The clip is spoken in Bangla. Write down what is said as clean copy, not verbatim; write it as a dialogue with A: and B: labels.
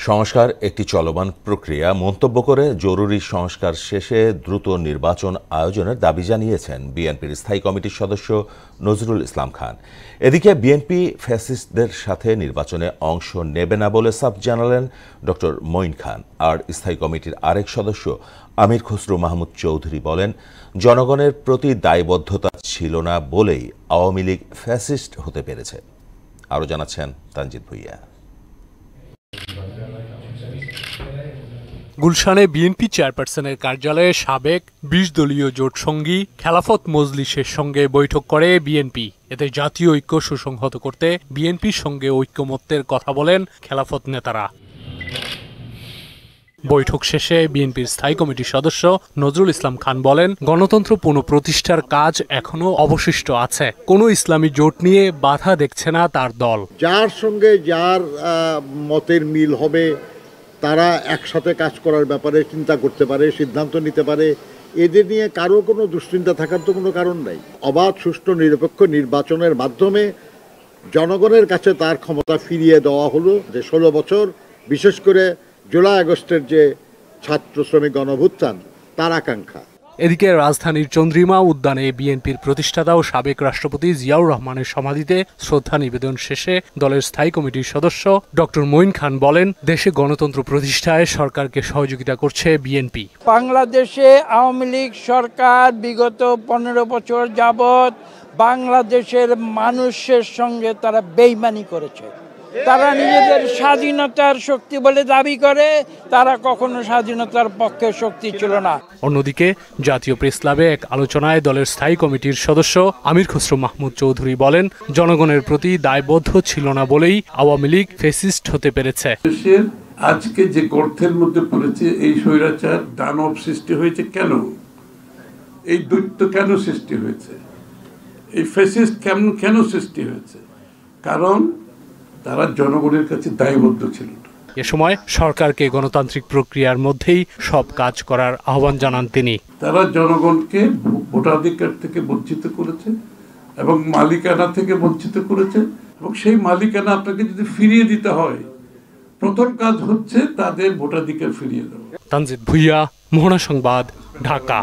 A: সংস্কার একটি চলমান প্রক্রিয়া মন্তব্য করে জরুরি সংস্কার শেষে দ্রুত নির্বাচন আয়োজনের দাবি জানিয়েছেন বিএনপির স্থায়ী কমিটির সদস্য নজরুল ইসলাম খান। এদিকে বিএনপি ফ্যাসিস্টদের সাথে নির্বাচনে অংশ নেবে না বলে সাফ জানালেন ডক্টর মঈন খান। আর স্থায়ী কমিটির আরেক সদস্য আমির খসরু মাহমুদ চৌধুরী বলেন, জনগণের প্রতি দায়বদ্ধতা ছিল না বলেই আওয়ামী লীগ ফ্যাসিস্ট হতে পেরেছে। আরও জানাচ্ছেন তানজিদ ভুইয়া।
B: গুলশানে বিএনপি চেয়ারপারসনের কার্যালয়ে সাবেক ২০ দলীয় জোটসঙ্গী খেলাফত মজলিসের সঙ্গে বৈঠক করে বিএনপি। এতে জাতীয় ঐক্য সুসংহত করতে বিএনপির সঙ্গে ঐক্যমত্যের কথা বলেন খেলাফত নেতারা। বৈঠক শেষে বিএনপির স্থায়ী কমিটির সদস্য নজরুল ইসলাম খান বলেন, গণতন্ত্র পুনঃপ্রতিষ্ঠার কাজ এখনো অবশিষ্ট আছে। কোনো ইসলামী জোট নিয়ে বাধা দেখছে না তার দল।
C: যার সঙ্গে যার মতের মিল হবে তারা একসাথে কাজ করার ব্যাপারে চিন্তা করতে পারে, সিদ্ধান্ত নিতে পারে। এদের নিয়ে কারো কোনো দুশ্চিন্তা থাকার তো কোনো কারণ নাই। অবাধ, সুষ্ঠু, নিরপেক্ষ নির্বাচনের মাধ্যমে জনগণের কাছে তার ক্ষমতা ফিরিয়ে দেওয়া হলো। যে ১৬ বছর, বিশেষ করে জুলাই আগস্টের যে ছাত্র শ্রমিক গণঅভ্যুত্থান, তার আকাঙ্ক্ষা।
B: এদিকে রাজধানীর চন্দ্রিমা উদ্যানে বিএনপির প্রতিষ্ঠাতা ও সাবেক রাষ্ট্রপতি জিয়াউর রহমানের সমাধিতে শ্রদ্ধা নিবেদন শেষে দলের স্থায়ী কমিটির সদস্য ডক্টর মঈন খান বলেন, দেশে গণতন্ত্র প্রতিষ্ঠায় সরকারকে সহযোগিতা করছে বিএনপি।
D: বাংলাদেশে আওয়ামী লীগ সরকার বিগত ১৫ বছর যাবৎ বাংলাদেশের মানুষের সঙ্গে তারা বেইমানি করেছে। তারা নিজেদের স্বাধীনতার শক্তি বলে দাবি করে, তারা কখনো স্বাধীনতার পক্ষে শক্তি ছিল না।
B: অন্যদিকে জাতীয় প্রেস ক্লাবে এক আলোচনায় দলের স্থায়ী কমিটির সদস্য আমির খসরু মাহমুদ চৌধুরী বলেন, জনগণের প্রতি দায়বদ্ধ ছিল না বলেই আওয়ামী লীগ ফ্যাসিস্ট হতে পেরেছে।
E: দেশের আজকে যে গর্তের মধ্যে পড়েছে, এই স্বৈরাচার দানব সৃষ্টি হয়েছে কেন? এই দৈত্য কেন সৃষ্টি হয়েছে? এই ফ্যাসিস্ট কেন সৃষ্টি হয়েছে? কারণ তারা জনগণের কাছে দায়বদ্ধ ছিল না।
B: এ সময় সরকারকে গণতান্ত্রিক প্রক্রিয়ার মধ্যেই সব কাজ করার আহ্বান জানান তিনি।
E: তারা জনগণকে ভোটাধিকার থেকে বঞ্চিত করেছে এবং মালিকানা থেকে বঞ্চিত করেছে, এবং সেই মালিকানা আপনাকে যদি ফিরিয়ে দিতে হয়, প্রথম কাজ হচ্ছে তাদের ভোটাধিকার ফিরিয়ে দেওয়া।
B: তানজিদ ভুইয়া, মোহনা সংবাদ, ঢাকা।